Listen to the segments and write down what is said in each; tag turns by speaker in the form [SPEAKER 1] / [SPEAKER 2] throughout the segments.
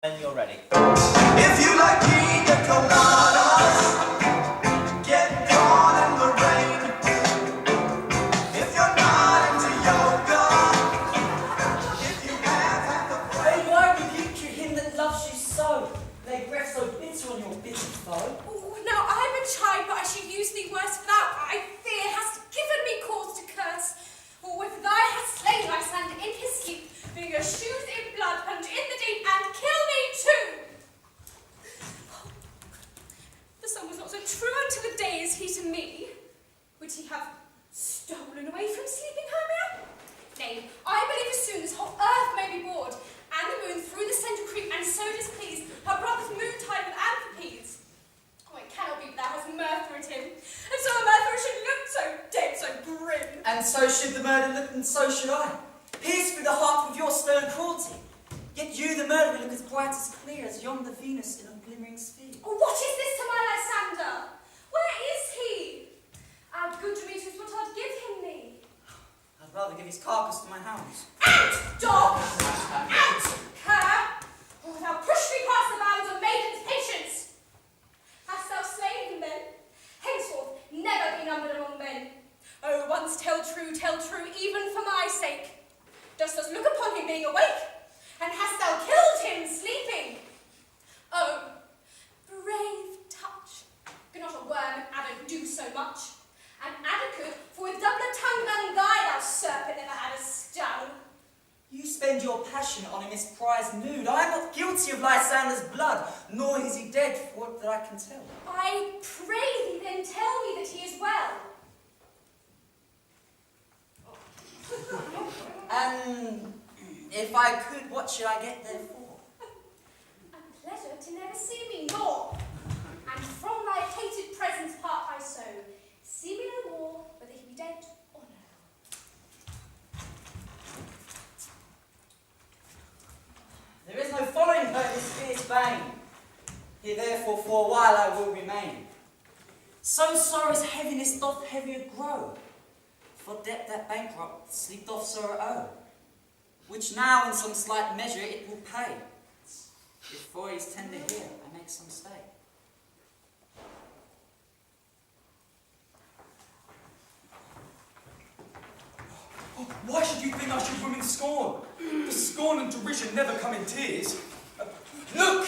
[SPEAKER 1] When you're ready.
[SPEAKER 2] If you like pina coladas, get caught in the rain. If you're not into yoga, if you have had the brain.
[SPEAKER 3] Oh, why rebuke you him that loves you so? Lay breath so bitter on your bitter foe.
[SPEAKER 4] Oh, now I'm a child, but I should use thee worse, for thou, I fear, hast given me cause to curse. For if thou hast slain Lysander in his sleep, bring your shoes in blood, plunge in the deep, and kill me too. The sun was not so true unto the day as he to me. Would he have stolen away from sleeping Hermia? Nay, I believe as soon this whole earth may be bored, and the moon through the centre creep, and so displease her brother's moontide with Anthropes. Oh, it cannot be that thou hast murthered him, and so a murderer should look so dead, so grim.
[SPEAKER 3] And so should the murderer look, and so should I. Pierced through the heart with your stern cruelty. Yet you, the murderer, look as bright as clear as yonder Venus in a glimmering sphere.
[SPEAKER 4] Oh, what is this to my Lysander? Where is he? Our good Demetrius, what I'd give him me.
[SPEAKER 3] I'd rather give his carcass to my hounds.
[SPEAKER 4] Out, dog! Out, cur! Oh, thou push me past the bounds of maiden's patience. Hast thou slain him then? Henceforth, never be numbered among men. Oh, once tell true, even for my sake. Dost thou look upon him being awake? And hast thou killed him sleeping? Oh, brave touch. Could not a worm and adder do so much? And adder could, for with doubler tongue than thy, thou serpent, never had a stung.
[SPEAKER 3] You spend your passion on a misprized mood. I am not guilty of Lysander's blood, nor is he dead, for what that I can tell.
[SPEAKER 4] I pray thee then tell me that he is well.
[SPEAKER 3] And if I could, what should I get therefore?
[SPEAKER 4] A pleasure to never see me more. And from thy hated presence part I so. See me no more, whether he be dead or no.
[SPEAKER 3] There is no following her this fierce vein. Here therefore for a while I will remain. So sorrow's heaviness doth heavier grow. For debt that bankrupt sleep doth sorrow owe, which now in some slight measure it will pay, if for his tender here I make some stay.
[SPEAKER 5] Oh, why should you think I should women scorn? For scorn and derision never come in tears. Look!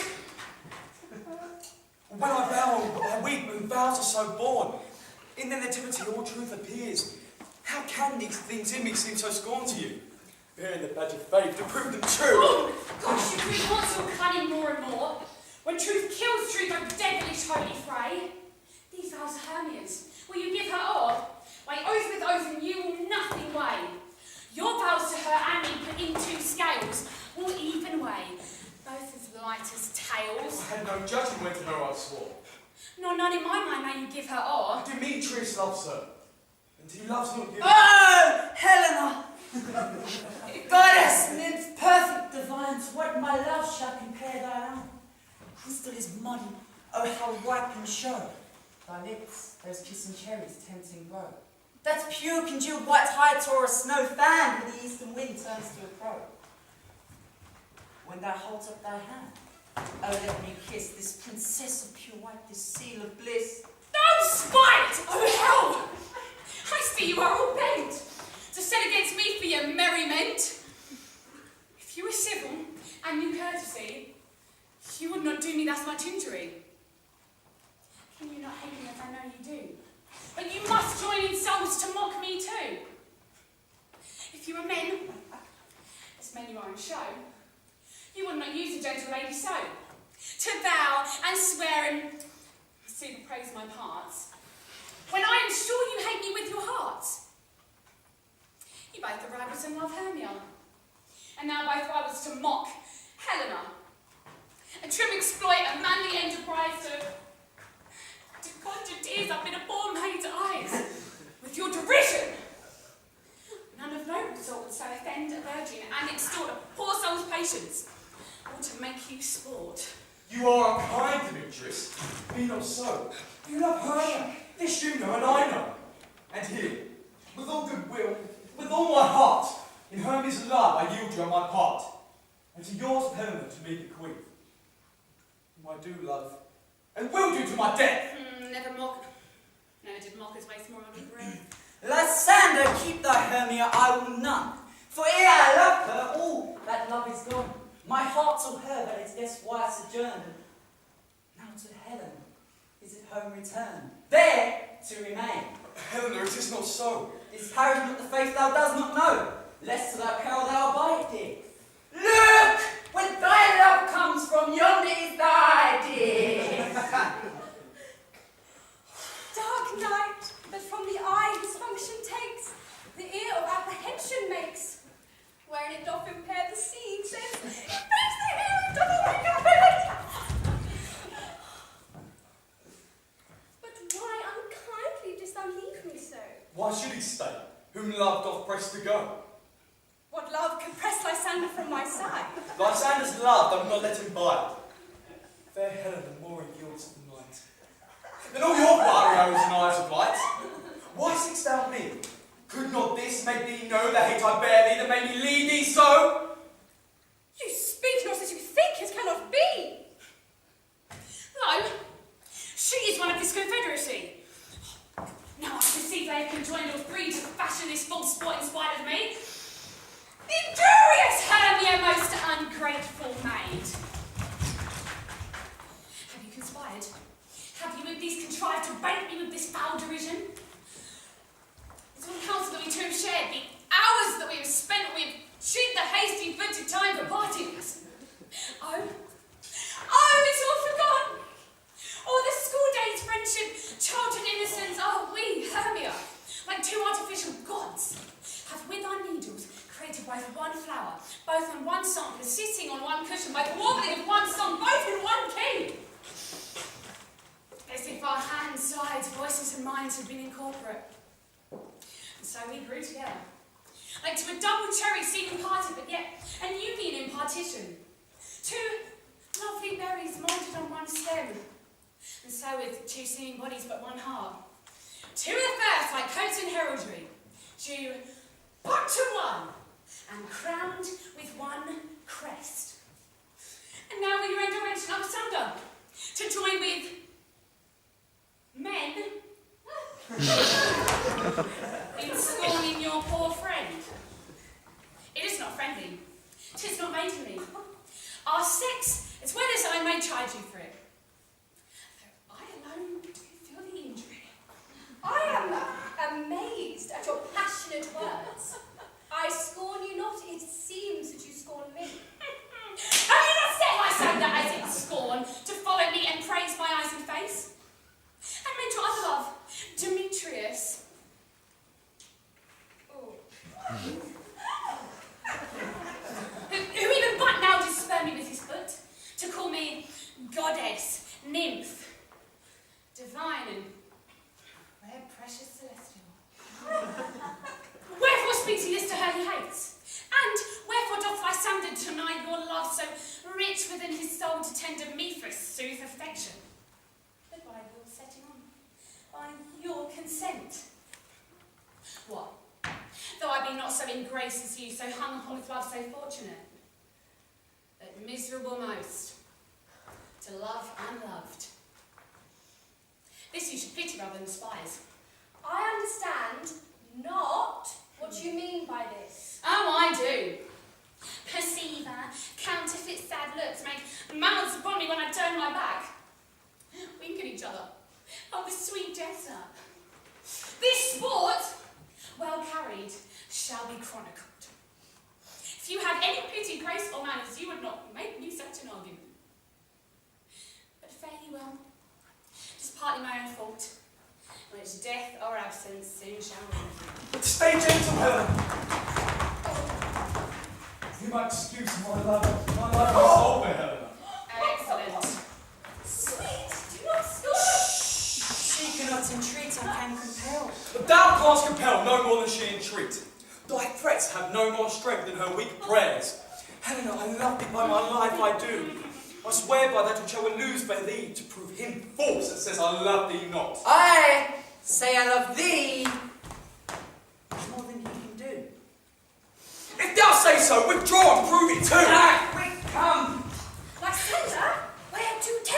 [SPEAKER 5] When I vow, I weep, and vows are so born. In their nativity all truth appears. How can these things in me seem so scorn to you? Bearing the badge of faith to prove them true.
[SPEAKER 6] Oh, gosh, you do want your cunning more and more. When truth kills truth, oh devilish holy fray. These vows are Hermia's. Will you give her o'er? By oath with oath, and you will nothing weigh. Your vows to her and me put in two scales, will even weigh, both as light as tails.
[SPEAKER 5] I had no judgment when to her I swore.
[SPEAKER 6] Nor none in my mind may you give her o'er.
[SPEAKER 5] Demetrius loves her, and he loves not you.
[SPEAKER 3] Oh, Helena! Goddess, nymph, perfect divine, to what my love shall compare thy own? Crystal is muddy, oh how ripe and show. Thy lips, those kissing cherries tempting grow. That pure congealed white hide or a snow fan when the eastern wind turns to a crow. When thou holds up thy hand, oh let me kiss this princess of pure white, this seal of bliss.
[SPEAKER 6] Thou spite! Oh hell! I see you are all bent to set against me for your merriment. If you were civil and knew courtesy, you would not do me thus much injury. Can you not hate me as I know you do? But you must join in souls to mock me too. If you were men, as men you are in show, you would not use a gentle lady so. To vow and swear and see the praise my parts, when I am sure you hate me with your hearts. You both are rivals and love Hermia, and now both rivals to mock Helena. A trim exploit, a manly enterprise to conjure tears up in a poor maid's eyes, with your derision. None of noble sort would so offend a virgin and extort a poor soul's patience, or to make you sport.
[SPEAKER 5] You are unkind, Demetrius. Be not so. You love her. This you know, and I know. And here, with all goodwill, with all my heart, in Hermia's love I yield you on my part, and to yours, Helena, to me bequeath. whom I do love, and will do to my death.
[SPEAKER 6] Never did mockers waste more on a grave.
[SPEAKER 3] Lysander, keep thy Hermia, I will none. For ere I love her, all that love is gone. My heart's all her, that is guess why I sojourned. Now to Helena, is it home return? There to remain.
[SPEAKER 5] Helena, it is not so.
[SPEAKER 3] Is Paris not the faith thou dost not know? Lest to thy peril thou abide, dear. Look! When thy love comes from yonder is thy dear.
[SPEAKER 4] Dark night, that from the eye his function takes, the ear of apprehension makes. Wherein it doth impair the seeing sense, it makes the hearing doth awake. But why unkindly didst thou leave me so?
[SPEAKER 5] Why should he stay, whom love doth press to go?
[SPEAKER 4] What love can press Lysander from my side?
[SPEAKER 5] Lysander's love doth not let him bide. Fair Helena more yields the night than all your fiery arrows and eyes of light. Why seek'st thou me? Could not this make thee know the hate I bear thee that made me lead thee so?
[SPEAKER 4] You speak not as you think, it cannot be.
[SPEAKER 6] No, she is one of this confederacy. Now I perceive they have conjoined all three to fashion this false sport in spite of me. Injurious Hermia, most ungrateful maid. Have you conspired? Have you with these contrived to bait me with this foul derision? It's all counsel that we two have shared, the hours that we have spent, we have chewed the hasty-footed time for partings. Oh, it's all forgotten. All the school days, friendship, childhood innocence, we, Hermia, like two artificial gods, have with our needles created both one flower, both on one song, sitting on one cushion, by the warbling of one song, both in one key. As if our hands, sides, voices and minds had been incorporate. And so we grew together. Like to a double cherry seen parted, but yet a union in partition. Two lovely berries molded on one stem. And so with two singing bodies but one heart. Two of the first like coats and heraldry. Due but to one, and crowned with one crest. And now we render wrench up asunder, to join with men in scorning your poor friend. It is not friendly, 'tis not maidenly. Our sex, as well as I may chide you for it. Though I alone do feel the injury.
[SPEAKER 4] I am amazed at your passionate words. I scorn you not, it seems that you scorn me.
[SPEAKER 6] Have you not set Lysander as in scorn to follow me and praise my eyes and face? And meant your other love, Demetrius.
[SPEAKER 4] Oh.
[SPEAKER 6] Who even but now did spur me with his foot, to call me goddess, nymph, divine, and rare, precious, celestial. Wherefore speaks he this to her he hates? And wherefore doth Lysander deny your love so rich within his soul to tender me for sooth affection? But by your setting on, by your consent. What? Though I be not so in grace as you, so hung upon with love so fortunate, but miserable most, to love unloved. This you should pity rather than despise.
[SPEAKER 4] I understand not what you mean by this.
[SPEAKER 6] Oh, I do. Perceive counterfeit sad looks, make mouths upon me when I turn my back. Wink at each other. Oh, the sweet jester. This sport, well carried, shall be chronicled. If you had any pity, grace, or manners, you would not make me such an argument. But fare ye well. 'Tis partly my own fault, which death or absence soon shall bring.
[SPEAKER 5] Stay gentle, Helena. You might excuse my love is over, Helena.
[SPEAKER 6] Excellent.
[SPEAKER 4] Sweet, do not scorn.
[SPEAKER 3] She cannot entreat and can compel.
[SPEAKER 5] But thou canst compel no more than she entreat. Thy threats have no more strength than her weak prayers. Helena, I love thee by my life, I do. I swear by that which I will lose by thee to prove him false that says I love thee not.
[SPEAKER 3] I say I love thee more than he can do.
[SPEAKER 5] If thou say so, withdraw and prove it too.
[SPEAKER 3] Quick, come!
[SPEAKER 4] Lysander, where to take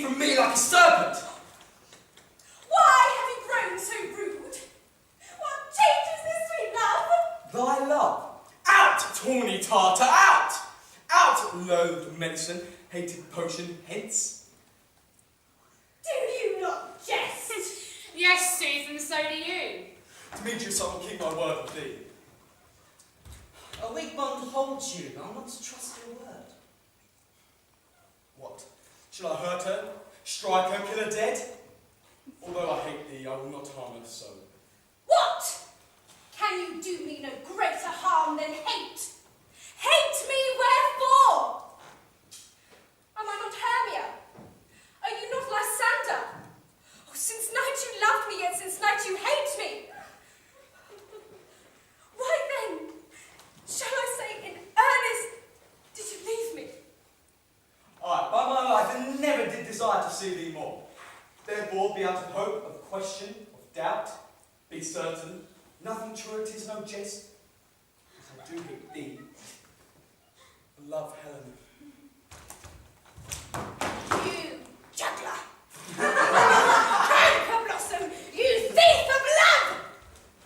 [SPEAKER 5] from me like a serpent.
[SPEAKER 4] Why have you grown so rude? What changes this sweet love?
[SPEAKER 5] Thy love. Out, tawny tartar, out! Out, loathed medicine, hated potion, hence.
[SPEAKER 4] Do you not jest?
[SPEAKER 6] Yes, Susan, so do you.
[SPEAKER 5] Demetrius, I will keep my word with thee.
[SPEAKER 3] A weak bond holds you, and I'm not to trust your word.
[SPEAKER 5] What? Shall I hurt her? Strike her? Kill her dead? Although I hate thee, I will not harm her so.
[SPEAKER 4] What? Can you do me no greater harm than hate? Hate me wherefore? Am I not Hermia? Are you not Lysander? Oh, since night you loved me, yet since night you hate me. Why then, shall I say in earnest, did you leave me?
[SPEAKER 5] Aye, by my life, I never did desire to see thee more. Therefore, be out of hope, of question, of doubt, be certain, nothing true, it is no jest. I do hate thee. Love Helena.
[SPEAKER 4] You juggler! Canker blossom! You thief of love!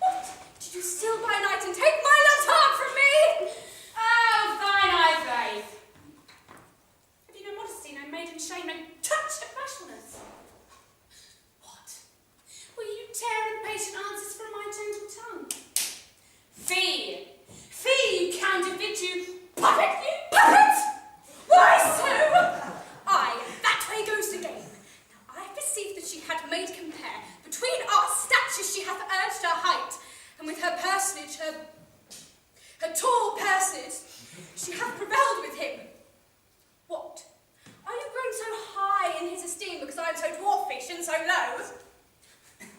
[SPEAKER 4] What? Did you steal by night and take my love's heart from me?
[SPEAKER 6] Oh, thine eye, babe. Have you no modesty, no maiden shame, no touch of bashfulness? What? Will you tear impatient answers from my gentle tongue? Fee! Fee, you counterfeit, you puppet, you puppet!
[SPEAKER 4] Why so? Aye, that way goes the game. Now I perceive that she had made compare between our statures she hath urged her height, and with her personage, her tall personage, she hath prevailed with him. What? Are you grown so high in his esteem because I am so dwarfish and so low?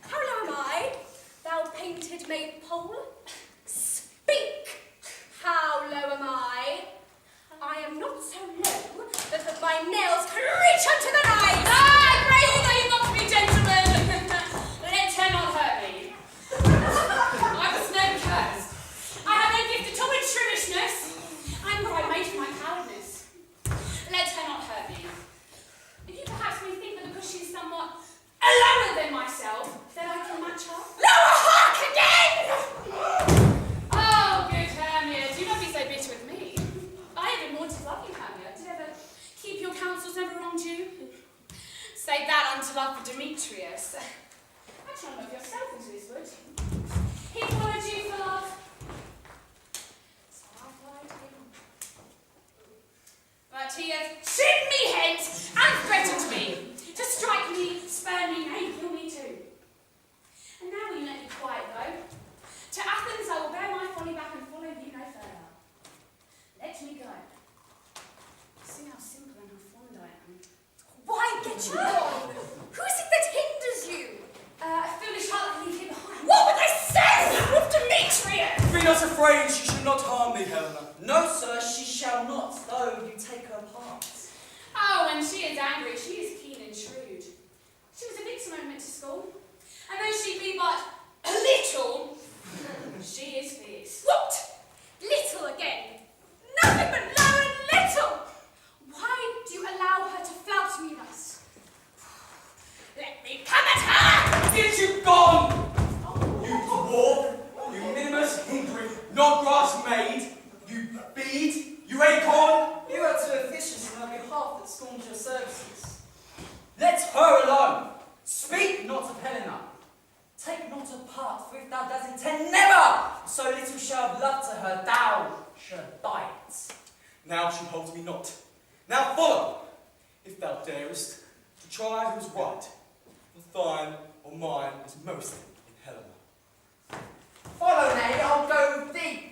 [SPEAKER 4] How low am I, thou painted maypole? Speak! How low am I? I am not so low that of my nails can reach unto the knives!
[SPEAKER 6] Ah, pray you that you not to be gentlemen! Let her not hurt me. I was never cursed. I have no gift at all in shrivishness. I am what I made for my cowardness. Let her not hurt me. You perhaps may think that because she is somewhat lower than myself, that I can match her.
[SPEAKER 4] Lower, hark again!
[SPEAKER 6] Oh, good Hermia, do not be so bitter with me. I have been more to love you, Hermia. Did ever keep your counsels, never wronged you? Say that unto love for Demetrius. Actually, not love yourself into this wood. He followed you for love. So I followed him. But he hath shipped me hence and threatened me to strike me, spurn me, nay, kill me too. And now will you let me quiet, though? To Athens I will bear my folly back and follow you no further. Let me go. See how simple and how fond I am.
[SPEAKER 4] Why get you gone? Who is it that hinders you?
[SPEAKER 6] A foolish heart that leave here behind.
[SPEAKER 4] What would I say with Demetrius?
[SPEAKER 5] Be not afraid, she should not harm thee, Helena.
[SPEAKER 3] No, sir, she shall not, though you take her part.
[SPEAKER 6] Oh, when she is angry, she is keen and shrewd. She was a vixen when I went to school. And though she be but a little, she is fierce.
[SPEAKER 4] What? Little again? Nothing but low and little! Why do you allow her to flout me thus? Let me come at her!
[SPEAKER 5] Get you gone! You dwarf, you minimus hindering, not grass made, you bead, you acorn.
[SPEAKER 3] You are too officious in her behalf that scorns your services. Let her alone. Speak not of Helena. Take not a part, for if thou does intend never, so little shall love to her, thou shalt die it.
[SPEAKER 5] Now she holds me not. Now follow, if thou darest, to try who's right. For thine or mine is most in Helena.
[SPEAKER 3] Follow, nay, I'll go with thee.